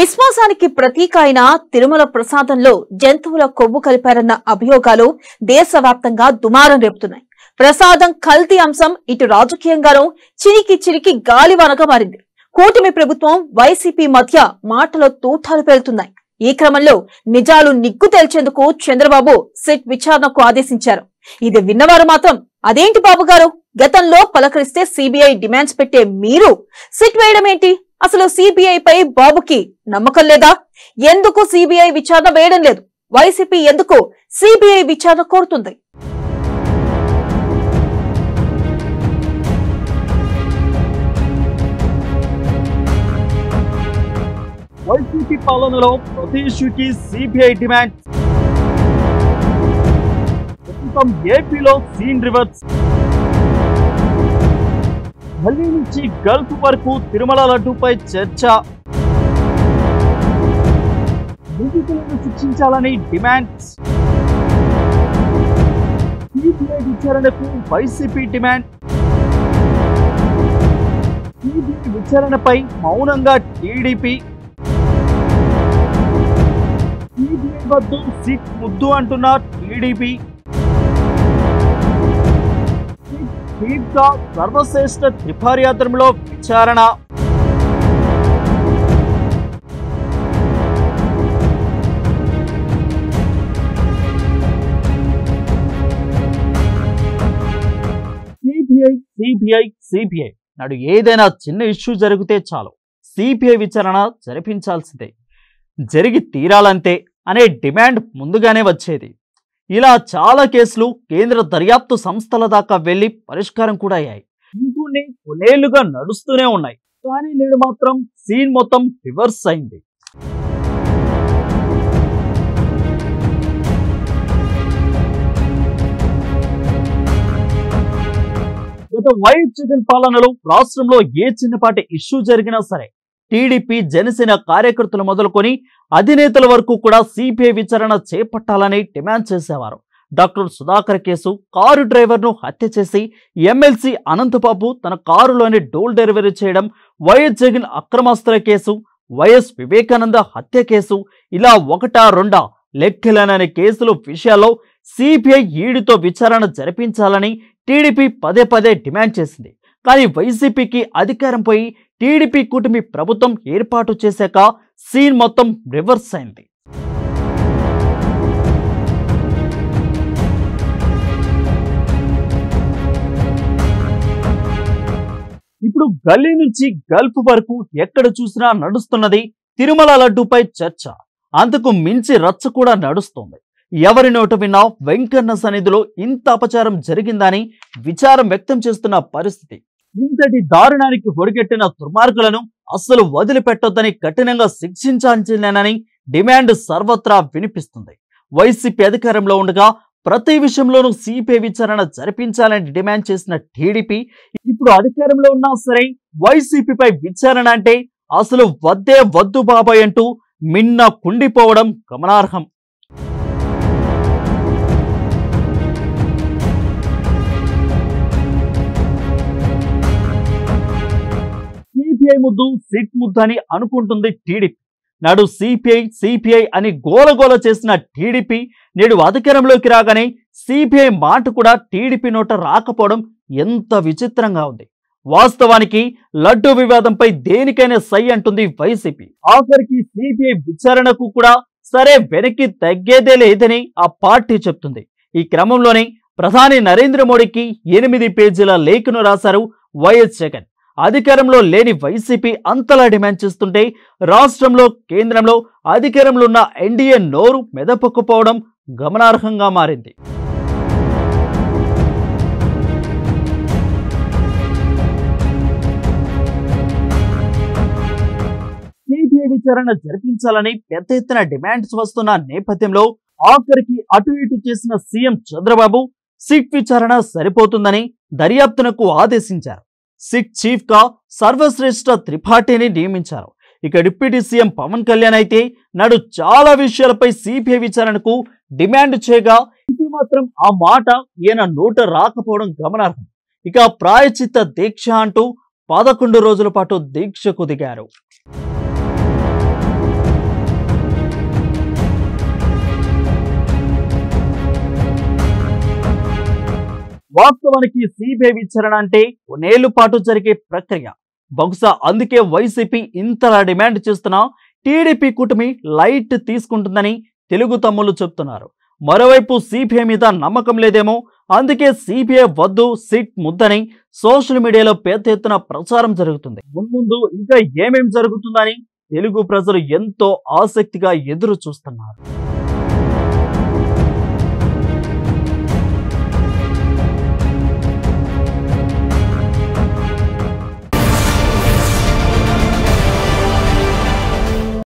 విశ్వాసానికి ప్రతీక అయిన తిరుమల ప్రసాదంలో జంతువుల కొవ్వు కలిపారన్న అభియోగాలు దేశవ్యాప్తంగా దుమారం రేపుతున్నాయి. ప్రసాదం కల్తీ అంశం ఇటు రాజకీయంగానూ చిరికి గాలివానగా మారింది. కూటమి ప్రభుత్వం వైసీపీ మధ్య మాటల తూటాలు పేలుతున్నాయి. ఈ క్రమంలో నిజాలు నిగ్గు తేల్చేందుకు చంద్రబాబు సిట్ విచారణకు ఆదేశించారు. ఇది విన్నవారు మాత్రం అదేంటి బాబు గారు, గతంలో పలకరిస్తే సిబిఐ డిమాండ్స్ పెట్టే మీరు సిట్ వేయడం ఏంటి? అసలు సిబిఐ పై బాబుకి నమ్మకం లేదా? ఎందుకు సిబిఐ విచారణ వేయడం లేదు? వైసీపీ ఎందుకు సిబిఐ విచారణ కోరుతుంది? వైసీపీ పాలనలో ప్రతి ఇష్యూకి సిబిఐ డిమాండ్. ప్రస్తుతం ఏపీలో సీన్ రివర్స్. ఢిల్లీ నుంచి గల్ఫ్ వరకు తిరుమల లడ్డూపై చర్చ. నిందితులను శిక్షించాలని డిమాండ్స్. సిబిఐ విచారణకు వైసీపీ డిమాండ్. సిబిఐ విచారణపై మౌనంగా టీడీపీ. సిబిఐ వద్దు సిట్ ముద్దు అంటున్న టీడీపీ. చీఫ్గా సర్వశ్రేష్ఠ త్రిపార్యాత్రంలో విచారణ. సిబిఐ నాడు ఏదైనా చిన్న ఇష్యూ జరిగితే చాలు సిబిఐ విచారణ జరిపించాల్సిందే, జరిగి తీరాలంతే అనే డిమాండ్ ముందుగానే వచ్చేది. ఇలా చాలా కేసులు కేంద్ర దర్యాప్తు సంస్థల దాకా వెళ్లి పరిష్కారం కూడా అయ్యాయి. ఇంకొన్ని కొన్నేళ్లుగా నడుస్తూనే ఉన్నాయి. కానీ నేడు మాత్రం సీన్ మొత్తం రివర్స్ అయింది. గత వైఎస్ జగన్ పాలనలో రాష్ట్రంలో ఏ చిన్నపాటి ఇష్యూ జరిగినా సరే టీడీపీ జనసేన కార్యకర్తలు మొదలుకొని అధినేతల వరకు కూడా సిబిఐ విచారణ చేపట్టాలని డిమాండ్ చేసేవారు. డాక్టర్ సుధాకర్ కేసు, కారు డ్రైవర్ను హత్య చేసి ఎమ్మెల్సీ అనంతబాబు తన కారులోని డోర్ డెలివరీ చేయడం, వైఎస్ జగన్ అక్రమాస్తుల కేసు, వైఎస్ వివేకానంద హత్య కేసు, ఇలా ఒకటా రెండా లెక్కలేనని కేసుల విషయాల్లో సిబిఐ ఈడీతో విచారణ జరిపించాలని టీడీపీ పదే డిమాండ్ చేసింది. కానీ వైసీపీకి అధికారం పోయి టీడీపీ కూటమి ప్రభుత్వం ఏర్పాటు చేశాక సీన్ మొత్తం రివర్స్ అయింది. ఇప్పుడు గల్లీ నుంచి గల్ఫ్ వరకు ఎక్కడ చూసినా నడుస్తున్నది తిరుమల లడ్డూపై చర్చ. అంతకు మించి రచ్చ కూడా నడుస్తోంది. ఎవరి నోట విన్నా వెంకన్న సన్నిధిలో ఇంత అపచారం జరిగిందని విచారం వ్యక్తం చేస్తున్న పరిస్థితి. ఇంతటి దారుణానికి ఒడిగట్టిన దుర్మార్గులను అస్సలు వదిలిపెట్టొద్దని కఠినంగా శిక్షించాల్సిందేనని డిమాండ్ సర్వత్రా వినిపిస్తుంది. వైసీపీ అధికారంలో ఉండగా ప్రతి విషయంలోనూ సిబిఐ విచారణ జరిపించాలని డిమాండ్ చేసిన టీడీపీ ఇప్పుడు అధికారంలో ఉన్నా సరే వైసీపీపై విచారణ అంటే అసలు వద్దే వద్దు బాబాయ్ అంటూ మిన్న కుండిపోవడం గమనార్హం. సిబిఐ ముద్దు సిట్ ముద్దు అని అనుకుంటుంది టీడీపీ. నాడు సిపిఐ అని గోలగోల చేసిన టీడీపీ నేడు అధికారంలోకి రాగానే సిబిఐ మాట కూడా టీడీపీ నోట రాకపోవడం ఎంత విచిత్రంగా ఉంది. వాస్తవానికి లడ్డూ వివాదంపై దేనికైనా సై అంటుంది వైసీపీ. ఆఖరికి సిబిఐ విచారణకు కూడా సరే వెనక్కి తగ్గేదే లేదని ఆ పార్టీ చెప్తుంది. ఈ క్రమంలోనే ప్రధాని నరేంద్ర మోడీకి 8 పేజీల లేఖను రాశారు వైఎస్ జగన్. అధికారంలో లేని వైసీపీ అంతలా డిమాండ్ చేస్తుంటే రాష్ట్రంలో కేంద్రంలో అధికారంలో ఉన్న ఎన్డీఏ నోరు మెదపకపోవడం గమనార్హంగా మారింది. సిబిఐ విచారణ జరిపించాలని పెద్ద ఎత్తున డిమాండ్స్ వస్తున్న నేపథ్యంలో ఆఖరికి అటు ఇటు చేసిన సీఎం చంద్రబాబు సిట్ విచారణ సరిపోతుందని దర్యాప్తునకు ఆదేశించారు. సిట్ చీఫ్ గా సర్వశ్రేష్ఠ త్రిపాఠిని నియమించారు. ఇక డిప్యూటీ సీఎం పవన్ కళ్యాణ్ అయితే నాడు చాలా విషయాలపై సిబిఐ విచారణకు డిమాండ్ చేయగా ఇప్పుడు మాత్రం ఆ మాట ఈయన నోట రాకపోవడం గమనార్హం. ఇక ప్రాయచిత్త దీక్ష అంటూ 11 రోజుల పాటు దీక్షకు దిగారు. వాస్తవానికి సిబిఐ విచారణ అంటే కొన్నేళ్ల పాటు జరిగే ప్రక్రియ. బహుశా అందుకే వైసీపీ ఇంతలా డిమాండ్ చేస్తున్నా టీడీపీ కూటమి లైట్ తీసుకుంటుందని తెలుగు తమ్ముళ్ళు చెప్తున్నారు. మరోవైపు సిబిఐ మీద నమ్మకం లేదేమో, అందుకే సిబిఐ వద్దు సిట్ ముద్దని సోషల్ మీడియాలో పెద్ద ఎత్తున ప్రచారం జరుగుతుంది. మున్ముందు ఇంకా ఏమేం జరుగుతుందని తెలుగు ప్రజలు ఎంతో ఆసక్తిగా ఎదురు చూస్తున్నారు.